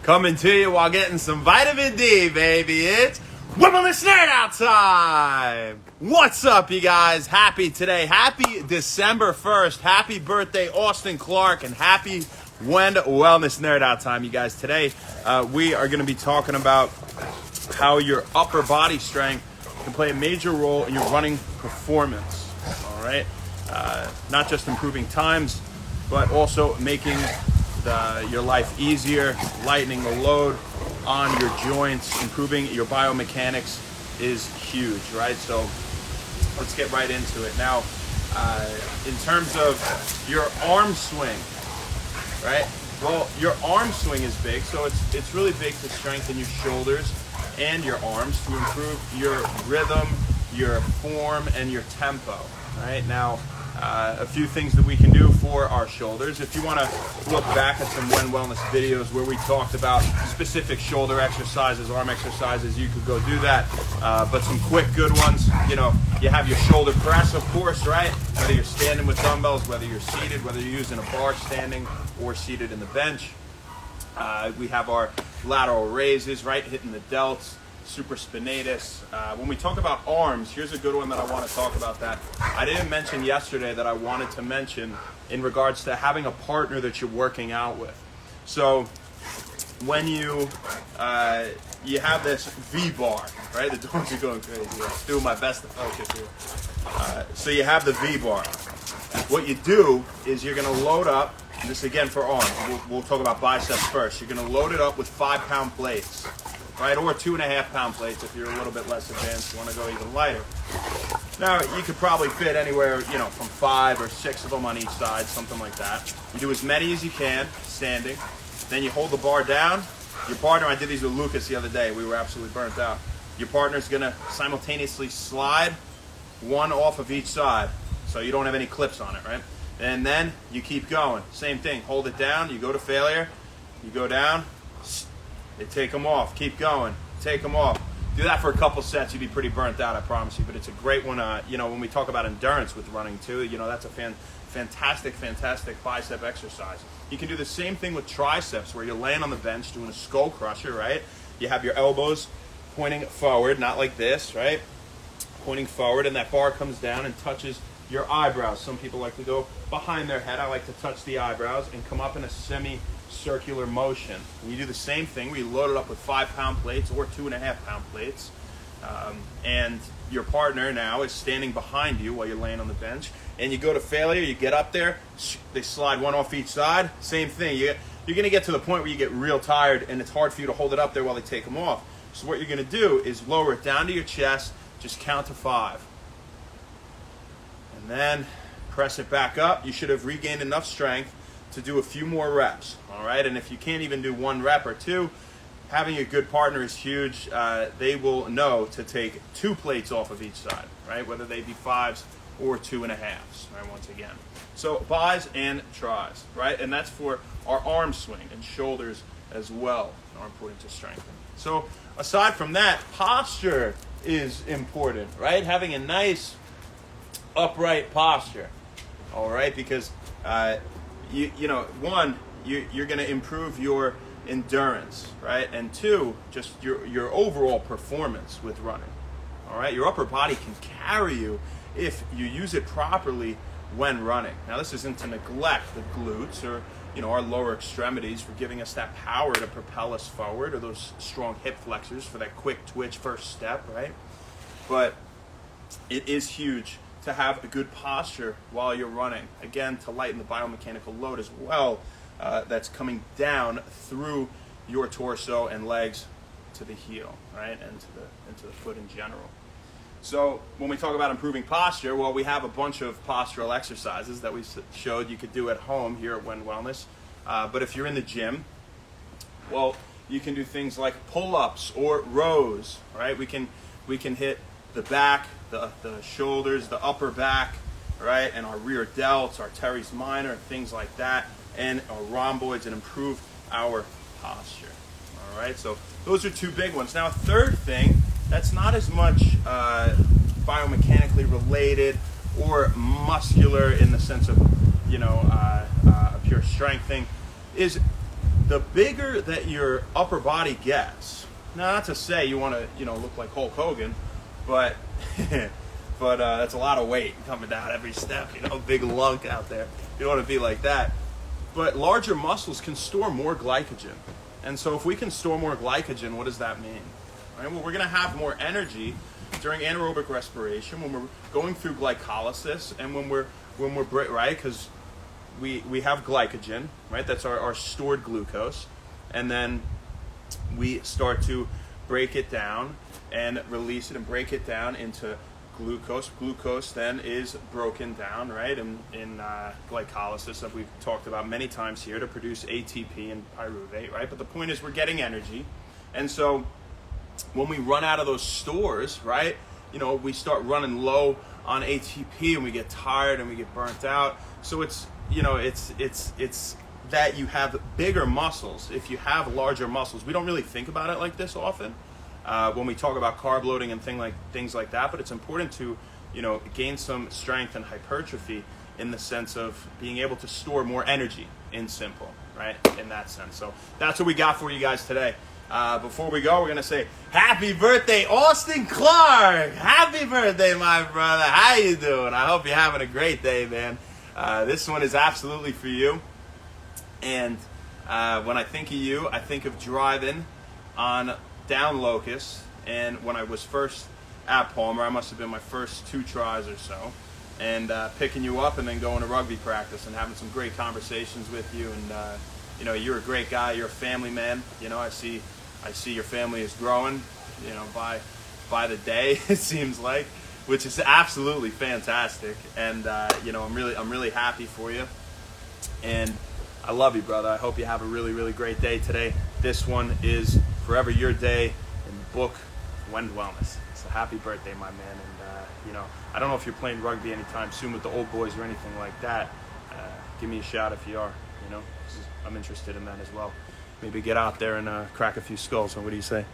Coming to you while getting some vitamin D, baby. It's Wellness Nerd Out time. What's up, you guys? Happy today. Happy December 1st. Happy birthday, Austin Clark, and happy Wend Wellness Nerd Out time, you guys. Today, we are going to be talking about how your upper body strength can play a major role in your running performance. All right, not just improving times, but also making your life easier, lightening the load on your joints, improving your biomechanics is huge, right? So let's get right into it. Now, in terms of your arm swing, right? Well, your arm swing is big, so it's really big to strengthen your shoulders and your arms to improve your rhythm, your form, and your tempo, right? Now, a few things that we can do for our shoulders. If you want to look back at some Wend Wellness videos where we talked about specific shoulder exercises, arm exercises, you could go do that. But some quick good ones, you have your shoulder press, of course, right? Whether you're standing with dumbbells, whether you're seated, whether you're using a bar standing or seated in the bench. We have our lateral raises, right? Hitting the delts. Supraspinatus. When we talk about arms, here's a good one that I want to talk about that I didn't mention yesterday that I wanted to mention in regards to having a partner that you're working out with. So when you have this V-bar, right? The dogs are going crazy. I'm doing my best to focus here. So you have the V-bar. What you do is you're going to load up, and this again for arms, we'll talk about biceps first. You're going to load it up with 5-pound plates. Right, or 2.5-pound plates if you're a little bit less advanced, you want to go even lighter. Now, you could probably fit anywhere, from 5 or 6 of them on each side, something like that. You do as many as you can, standing. Then you hold the bar down. Your partner, I did these with Lucas the other day. We were absolutely burnt out. Your partner's going to simultaneously slide one off of each side, so you don't have any clips on it, right? And then you keep going. Same thing. Hold it down. You go to failure. You go down. They take them off. Keep going. Take them off. Do that for a couple sets. You'd be pretty burnt out, I promise you. But it's a great one. When we talk about endurance with running too, that's a fantastic bicep exercise. You can do the same thing with triceps, where you're laying on the bench doing a skull crusher, right? You have your elbows pointing forward, not like this, right? Pointing forward, and that bar comes down and touches your eyebrows. Some people like to go behind their head. I like to touch the eyebrows and come up in a circular motion. And you do the same thing where you load it up with 5-pound plates or 2.5-pound plates, and your partner now is standing behind you while you're laying on the bench, and you go to failure. You get up there, they slide one off each side. Same thing. You're going to get to the point where you get real tired and it's hard for you to hold it up there while they take them off. So what you're going to do is lower it down to your chest, just count to 5, and then press it back up. You should have regained enough strength to do a few more reps, all right? And if you can't even do 1 rep or 2, having a good partner is huge. They will know to take 2 plates off of each side, right? Whether they be 5s or 2.5s, right, once again. So bis and tris, right? And that's for our arm swing, and shoulders as well are important to strengthen. So aside from that, posture is important, right? Having a nice upright posture, all right? Because you're going to improve your endurance, right? And 2, just your overall performance with running, all right? Your upper body can carry you if you use it properly when running. Now, this isn't to neglect the glutes or, our lower extremities for giving us that power to propel us forward, or those strong hip flexors for that quick twitch first step, right? But it is huge to have a good posture while you're running. Again, to lighten the biomechanical load as well that's coming down through your torso and legs to the heel, right, and to the foot in general. So when we talk about improving posture, well, we have a bunch of postural exercises that we showed you could do at home here at Wend Wellness. But if you're in the gym, well, you can do things like pull-ups or rows, right? We can hit the back, the shoulders, the upper back, right, and our rear delts, our teres minor, things like that, and our rhomboids, and improve our posture. All right, so those are 2 big ones. Now, a third thing that's not as much biomechanically related or muscular in the sense of a pure strength thing is the bigger that your upper body gets, now not to say you want to, look like Hulk Hogan, but that's a lot of weight coming down every step, big lunk out there. You don't want to be like that. But larger muscles can store more glycogen. And so if we can store more glycogen, what does that mean? Right? Well, we're going to have more energy during anaerobic respiration, when we're going through glycolysis, and when we're right, because we have glycogen, right? That's our stored glucose. And then we start to break it down and release it and break it down into glucose. Glucose then is broken down, right, in glycolysis that we've talked about many times here to produce ATP and pyruvate, right? But the point is we're getting energy. And so when we run out of those stores, right, we start running low on ATP and we get tired and we get burnt out. So it's that you have bigger muscles. If you have larger muscles, we don't really think about it like this often when we talk about carb loading and things like that, but it's important to gain some strength and hypertrophy in the sense of being able to store more energy in simple, right, in that sense. So that's what we got for you guys today. Before we go, we're going to say happy birthday, Austin Clark. Happy birthday, my brother. How you doing? I hope you're having a great day, man. This one is absolutely for you. And when I think of you, I think of driving on down Locust. And when I was first at Palmer, I must have been my first 2 tries or so. And picking you up and then going to rugby practice and having some great conversations with you. And, you're a great guy. You're a family man. I see your family is growing, by the day, it seems like, which is absolutely fantastic. And, I'm really happy for you. And I love you, brother. I hope you have a really, really great day today. This one is forever your day in the book, Wend Wellness. So happy birthday, my man. And, I don't know if you're playing rugby anytime soon with the old boys or anything like that. Give me a shout if you are, 'cause I'm interested in that as well. Maybe get out there and crack a few skulls. So what do you say?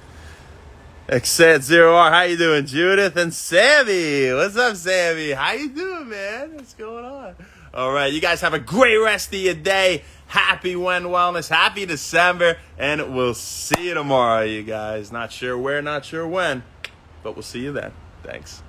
X0R, how you doing, Judith and Sammy? What's up, Sammy? How you doing, man? What's going on? All right, you guys have a great rest of your day. Happy Wend Wellness. Happy December. And we'll see you tomorrow, you guys. Not sure where, not sure when, but we'll see you then. Thanks.